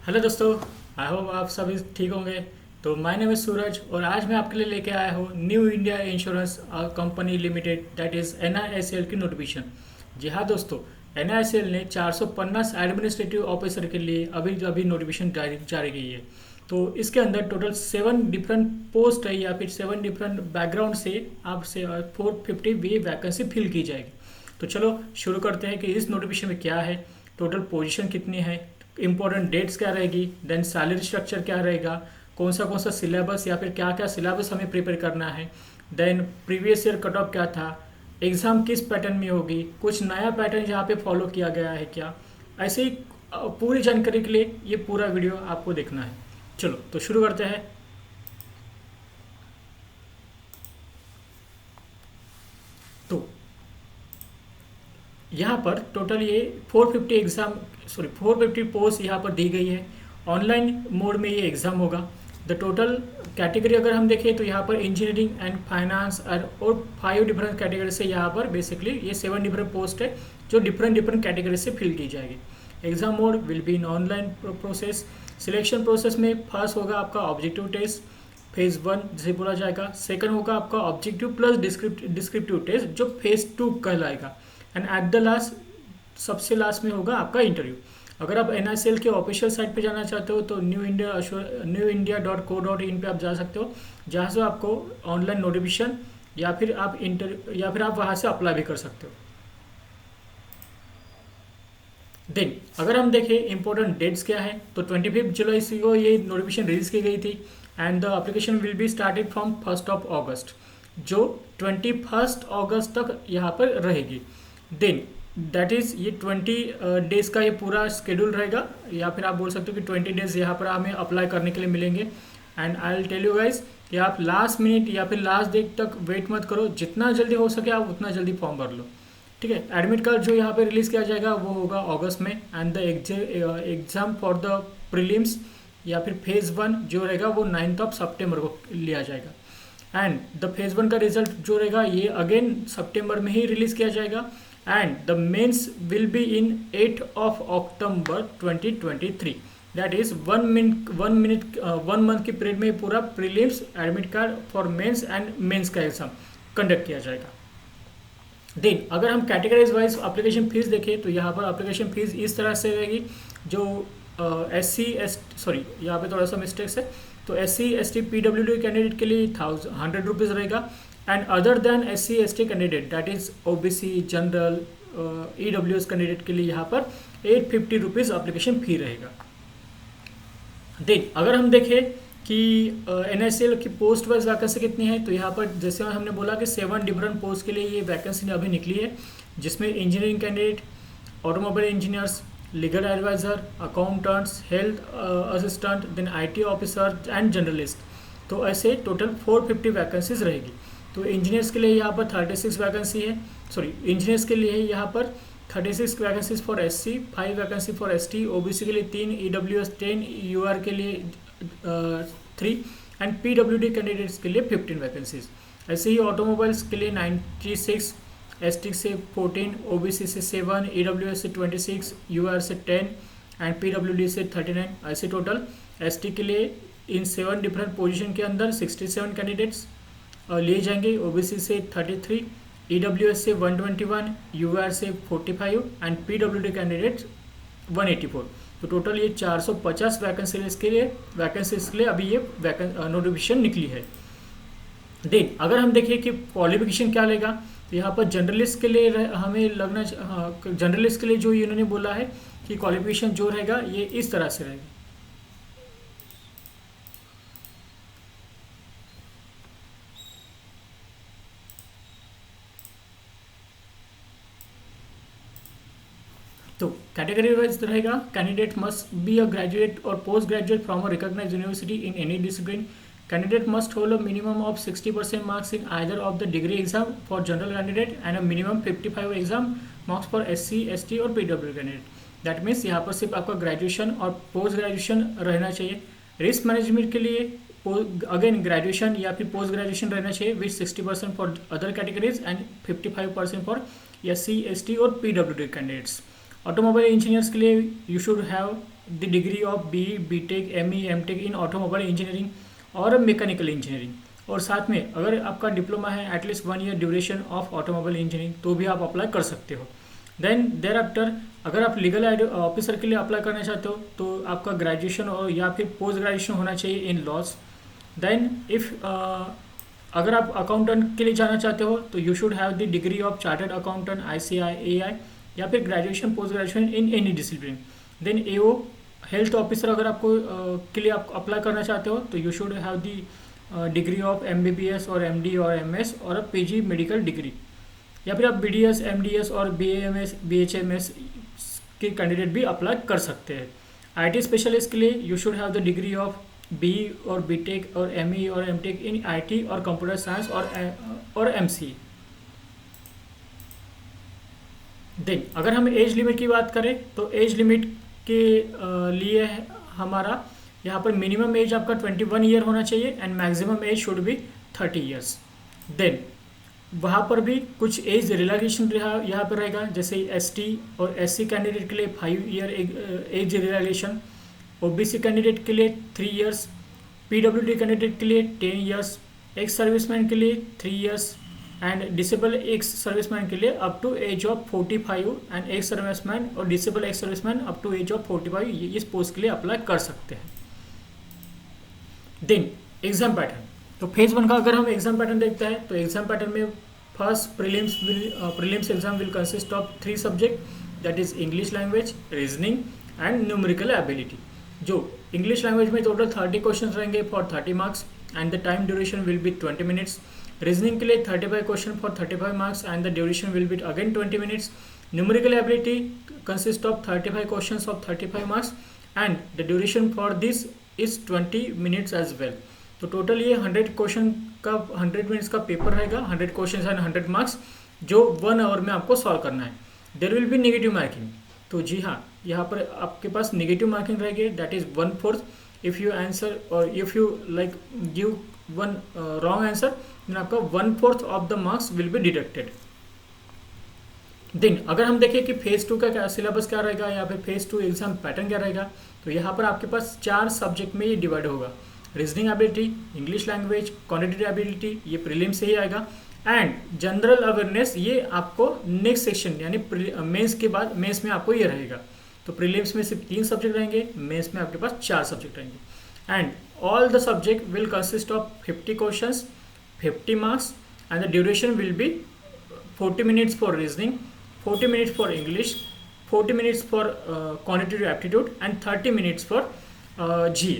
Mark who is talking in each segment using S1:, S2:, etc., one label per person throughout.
S1: Hello दोस्तों। I hope आप सभी ठीक होंगे। तो माय नेम इज़ सूरज और आज मैं आपके लिए लेके आया हूँ new India insurance company limited that is NISL की नोटिफिकेशन। जी हाँ दोस्तों, NISL ने 450 एडमिनिस्ट्रेटिव ऑफिसर के लिए अभी अभी नोटिफिकेशन जारी की है। तो इसके अंदर टोटल 7 डिफरेंट पोस्ट है या फिर 7 डिफरेंट बैकग्राउंड से आपसे 450 भी वैकेंसी फिल की जाएगी। तो चलो शुरू करते हैं कि इस नोटिफिकेशन में क्या है, टोटल पोजीशन कितनी है, इंपॉर्टेंट डेट्स क्या रहेगी, देन सैलरी स्ट्रक्चर क्या रहेगा, कौन सा सिलेबस या फिर क्या क्या सिलेबस हमें प्रिपेयर करना है, then previous year cut off क्या था, एग्ज़ाम किस पैटर्न में होगी, कुछ नया पैटर्न यहाँ पे फॉलो किया गया है क्या, ऐसे ही पूरी जानकारी के लिए ये पूरा वीडियो आपको देखना है। चलो तो शुरू करते हैं। तो यहाँ पर टोटल ये 450 पोस्ट यहाँ पर दी गई है। ऑनलाइन मोड में ये एग्ज़ाम होगा। द टोटल कैटेगरी अगर हम देखें तो यहाँ पर इंजीनियरिंग एंड फाइनेंस और 5 डिफरेंट कैटेगरी से यहाँ पर बेसिकली ये 7 डिफरेंट पोस्ट है जो डिफरेंट डिफरेंट कैटेगरी से फिल की जाएगी। Exam mode will be in online process. Selection process में फर्स्ट होगा आपका ऑब्जेक्टिव टेस्ट, फेज 1 जिसे बोला जाएगा। सेकंड होगा आपका ऑब्जेक्टिव प्लस डिस्क्रिप्टिव टेस्ट जो फेज 2 कहलाएगा। एंड एट द लास्ट, सबसे लास्ट में होगा आपका इंटरव्यू। अगर आप NISL के ऑफिशियल साइट पे जाना चाहते हो तो newindia.co.in पे आप जा सकते हो, जहाँ से आपको ऑनलाइन नोटिफिकेशन या फिर आप वहाँ से अप्लाई भी कर सकते हो। देन अगर हम देखें इंपॉर्टेंट डेट्स क्या है तो 25 जुलाई से को ये नोटिफिकेशन रिलीज की गई थी and the application will be started from 1 अगस्त, जो 21 अगस्त तक यहाँ पर रहेगी। देन दैट इज़ ये 20 डेज़ का ये पूरा शेड्यूल रहेगा, या फिर आप बोल सकते हो कि 20 डेज़ यहाँ पर हमें अप्लाई करने के लिए मिलेंगे। And I will tell you guys कि आप लास्ट मिनट या फिर लास्ट डेट तक वेट मत करो, जितना जल्दी हो सके आप उतना जल्दी फॉर्म भर लो। ठीक है, एडमिट कार्ड जो यहाँ पे रिलीज़ किया जाएगा वो होगा अगस्त में। And the exam for the prelims या फिर फेज़ 1 जो रहेगा वो 9 सितंबर को लिया जाएगा। एंड द फेज़ 1 का रिजल्ट जो रहेगा ये अगेन सितंबर में ही रिलीज़ किया जाएगा। And the mains will be in 8 October 2023। That is 1 month की पीरियड में पूरा prelims, admit card for mains and mains का एग्जाम कंडक्ट किया जाएगा। देन अगर हम कैटेगरीज वाइज एप्लीकेशन फीस देखें तो यहाँ पर एप्लीकेशन फीस इस तरह से रहेगी। जो यहाँ पे थोड़ा सा मिस्टेक्स है। तो SC ST PWD कैंडिडेट के लिए 100 रुपीज़ रहेगा। And other than SC ST candidate that is OBC general EWS candidate के लिए यहाँ पर 850 रुपीज़ एप्लीकेशन फी रहेगा। देन अगर हम देखें कि NISL की पोस्ट वाइज वैकेंसी कितनी है तो यहाँ पर जैसे हमने बोला कि 7 डिफरेंट पोस्ट के लिए ये वैकेंसी अभी निकली है, जिसमें engineering candidate, automobile engineers, legal adviser, accountants, health assistant, then IT officer and journalist. तो ऐसे टोटल 450 वैकेंसीज रहेगी। तो इंजीनियर्स के लिए यहाँ पर 36 वैकेंसी है, इंजीनियर्स के लिए यहाँ पर 36 vacancies for SC, 5 vacancy for ST, OBC के लिए 3, EWS 10, UR के लिए 3 एंड PWD कैंडिडेट्स के लिए 15 वैकेंसीज। ऐसे ही ऑटोमोबाइल्स के लिए 96, ST से 14, OBC से 7, EWS से 26, UR से 10 एंड PWD से 39। ऐसे टोटल ST के लिए इन 7 डिफरेंट पोजीशन के अंदर 67 कैंडिडेट्स लिए जाएंगे। OBC से 33, EWS से 121, UR से 45 एंड PWD कैंडिडेट्स 184। तो टोटल ये 450 वैकेंसीज के लिए अभी ये नोटिफिकेशन निकली है। देन अगर हम देखें कि क्वालिफिकेशन क्या लेगा तो यहाँ पर जर्नलिस्ट के लिए हमें लगना, जर्नलिस्ट के लिए जो इन्होंने बोला है कि क्वालिफिकेशन जो रहेगा ये इस तरह से रहेगा। तो कैटेगरी वाइज रहेगा, candidate must be a graduate और post graduate from a recognised university in any discipline. Candidate must hold a minimum of 60% marks in either of the degree exam for general candidate and a minimum 55 exam marks for SC, ST और PW candidate. That means यहाँ पर सिर्फ आपका graduation और post graduation रहना चाहिए। Risk management के लिए अगेन ग्रेजुएशन या फिर पोस्ट ग्रेजुएशन रहना चाहिए with 60% for other categories and 55% for SC, ST और PWD कैंडिडेट्स। ऑटोमोबाइल इंजीनियर्स के लिए you should have the degree of B B tech M E M tech in automobile engineering और mechanical engineering, और साथ में अगर आपका डिप्लोमा है at least 1 year duration of automobile engineering तो भी आप अप्लाई कर सकते हो। देन देयर आफ्टर अगर आप लीगल ऑफिसर के लिए अप्लाई करना चाहते हो तो आपका ग्रेजुएशन और या फिर पोस्ट ग्रेजुएशन होना चाहिए इन लॉज। देन इफ़ अगर आप अकाउंटेंट के लिए जाना चाहते हो तो you should have the degree of chartered accountant ICI AI या फिर graduation post graduation in any discipline. Then AO health officer अगर आपको के लिए आप अप्लाई करना चाहते हो तो you should have the degree of MBBS और MD और MS और PG मेडिकल डिग्री, या फिर आप BDS MDS और BAMS BHMS के कैंडिडेट भी अप्लाई कर सकते हैं। IT स्पेशलिस्ट के लिए you should have the degree of BE और BTech और ME और MTech इन IT और कंप्यूटर साइंस और MCE। देन अगर हम एज लिमिट की बात करें तो एज लिमिट के लिए हमारा यहाँ पर मिनिमम एज आपका 21 ईयर होना चाहिए and maximum age should be 30 years. Then वहाँ पर भी कुछ एज रिलैक्सेशन यहाँ पर रहेगा, जैसे ST और SC कैंडिडेट के लिए 5 year age relaxation, OBC candidate के लिए 3 इयर्स, PWD कैंडिडेट के लिए 10 इयर्स, एक्स सर्विसमैन के लिए 3 years and disable ex serviceman के लिए up to age of 45 and ex serviceman और disable ex serviceman up to age of 45 इस पोस्ट के लिए अप्लाई कर सकते हैं। देन एग्जाम पैटर्न, तो फेज 1 का अगर हम एग्जाम पैटर्न देखते हैं तो एग्जाम पैटर्न में first prelims exam will consist of 3 subject, that is English language, reasoning and numerical ability. जो इंग्लिश लैंग्वेज में टोटल 30 क्वेश्चन रहेंगे for 30 marks and the time duration will be 20 minutes. Reasoning के लिए 35 question for 35 marks and the duration will be again 20 minutes. Numerical ability consist of 35 question of 35 marks and the duration for this is 20 minutes as well. तो total ये 100 question का 100 minutes का paper रहेगा, 100 question and 100 marks जो 1 our में आपको solve करना है। There will be negative marking, तो जी हाँ यहाँ पर आपके पास नेगेटिव मार्किंग रहेगी, that is 1/4 if you answer और if you like give one wrong answer then आपका 1/4 of the marks will be deducted. Then अगर हम देखें कि फेज 2 का क्या सिलेबस क्या रहेगा या फिर फेज 2 एग्जाम पैटर्न क्या रहेगा, तो यहाँ पर आपके पास 4 सब्जेक्ट में ये डिवाइड होगा। Reasoning ability, English language, quantitative ability ये प्रीलिम से ही आएगा एंड जनरल अवेयरनेस ये आपको नेक्स्ट सेक्शन यानी मेंस के बाद मेंस में आपको ये रहेगा। तो प्रीलिम्स में सिर्फ 3 सब्जेक्ट रहेंगे, मेंस में आपके पास 4 सब्जेक्ट रहेंगे and all the subject will consist of 50 questions, 50 marks and the duration will B 40 minutes for reasoning, 40 minutes for English, 40 minutes for quantitative aptitude and 30 minutes for GA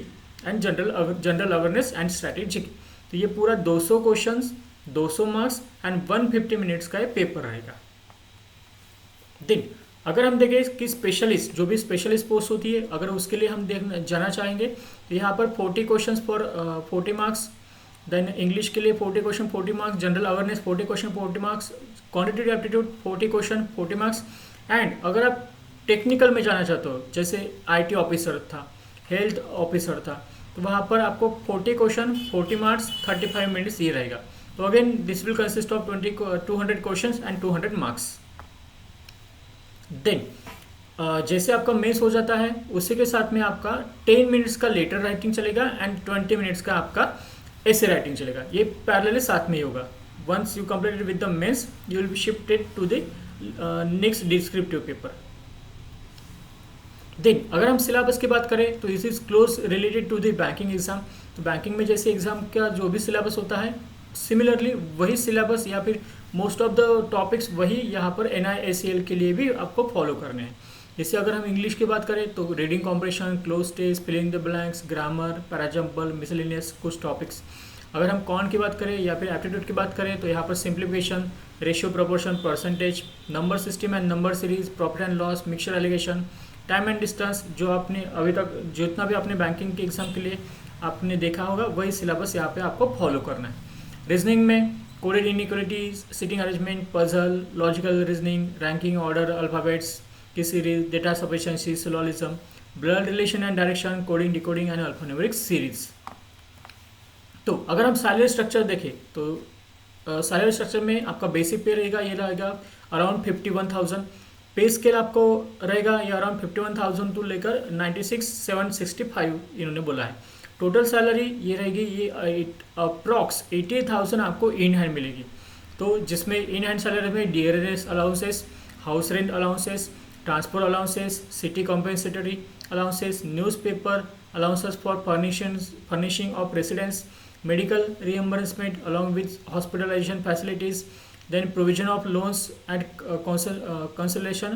S1: and general awareness and strategy. तो ये पूरा 200 questions, 200 marks and 150 minutes का ये paper रहेगा। Then अगर हम देखें कि स्पेशलिस्ट जो भी स्पेशलिस्ट पोस्ट होती है अगर उसके लिए हम जाना चाहेंगे तो यहाँ पर 40 questions for 40 marks, then English के लिए 40 question 40 marks, general awareness 40 question 40 marks, quantitative aptitude 40 question 40 marks and अगर आप टेक्निकल में जाना चाहते हो जैसे IT ऑफिसर था, हेल्थ ऑफिसर था, तो वहाँ पर आपको 40 क्वेश्चन 40 मार्क्स 35 मिनट्स ये रहेगा। तो again this will consist of 200 questions and 200 marks. Then जैसे आपका मेंस हो जाता है उसी के साथ में आपका 10 मिनट्स का लेटर राइटिंग चलेगा एंड 20 मिनट्स का आपका ऐसे राइटिंग चलेगा, ये पैरेलली साथ में ही होगा। Once you completed with the mains you will be shifted to the next descriptive paper. Then अगर हम सिलेबस की बात करें तो this is close related to the banking exam. तो बैंकिंग में जैसे एग्जाम का जो भी सिलेबस होता है सिमिलरली वही सिलेबस या फिर मोस्ट ऑफ द टॉपिक्स वही यहाँ पर NIACL के लिए भी आपको फॉलो करने हैं। जैसे अगर हम इंग्लिश की बात करें तो reading comprehension, cloze test, filling the blanks, grammar, parajumble, miscellaneous कुछ टॉपिक्स। अगर हम कॉन की बात करें या फिर एप्टीट्यूड की बात करें तो यहाँ पर simplification, ratio, proportion, percentage, number system and number series, profit and loss, mixture allegation, time and distance, जो आपने अभी तक जितना भी आपने बैंकिंग के एग्जाम के लिए आपने देखा होगा वही सिलेबस यहाँ पे आपको फॉलो करना है। रीजनिंग में coded inequalities, sitting arrangement, puzzle, logical reasoning, ranking order, alphabets की series, data sufficiency, syllogism, blood relation and direction, coding, decoding and alphanumeric series. तो अगर हम सैलरी स्ट्रक्चर देखें तो सैलरी स्ट्रक्चर में आपका बेसिक पे रहेगा ये रहेगा अराउंड 51,000 पे स्केल आपको रहेगा ये अराउंड 51,000 टू लेकर 96,765 इन्होंने बोला है। टोटल सैलरी ये रहेगी, ये अप्रॉक्स 80,000 आपको इन हैंड मिलेगी। तो जिसमें इन हैंड सैलरी में DRS allowances, house rent allowances, transport allowances, city compensatory allowances, newspaper allowances for furnishing of residence, medical reimbursement along with hospitalization facilities, then provision of loans and concession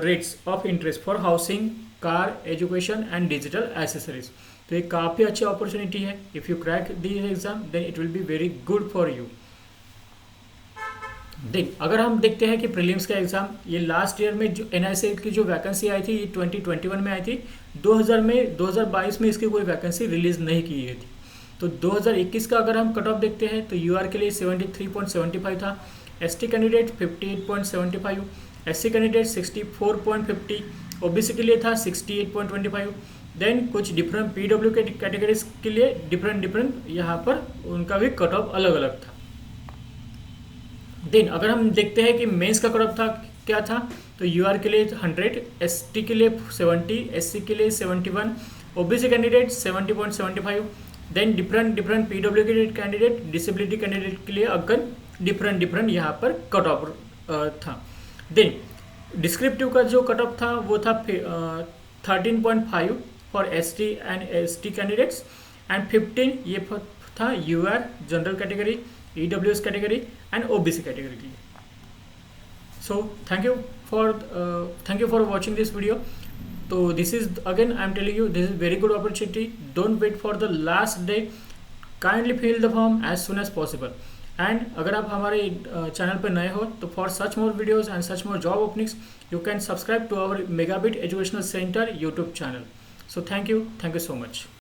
S1: rates of interest for housing, car, education and digital accessories। तो ये काफ़ी अच्छी opportunity है। If you crack this exam then it will be very good for you. देख अगर हम देखते हैं कि प्रीलिम्स का एग्ज़ाम ये लास्ट ईयर में जो NICL की जो वैकेंसी आई थी ये 2021 में आई थी, 2022 में इसकी कोई वैकेंसी रिलीज़ नहीं की गई थी। तो 2021 का अगर हम कट ऑफ देखते हैं तो UR के लिए 73.75 था, ST candidate 58.75, SC candidate 64.50, OBC के लिए था 68.25। देन कुछ डिफरेंट PW के कैटेगरीज के लिए डिफरेंट यहाँ पर उनका भी कट ऑफ अलग अलग था। देन अगर हम देखते हैं कि मेंस का कट ऑफ था क्या था, तो UR के लिए 100, ST के लिए 70, SC के लिए 71, OBC candidate 70.75। Then different PW के कैंडिडेट, डिसेबिलिटी कैंडिडेट के लिए अगर डिफरेंट यहाँ पर कट ऑफ था। देन डिस्क्रिप्टिव का जो कट ऑफ था वो था 13.5 for ST and ST candidates and 15 ये था UR general category, EWS category and OBC category के लिए। So thank you for watching this video. तो this is again I am telling you this is very good opportunity, don't wait for the last day, kindly fill the form as soon as possible. And अगर आप हमारे channel पर नए हो तो for such more videos and such more job openings you can subscribe to our Megabit Educational Centre YouTube channel. So thank you so much.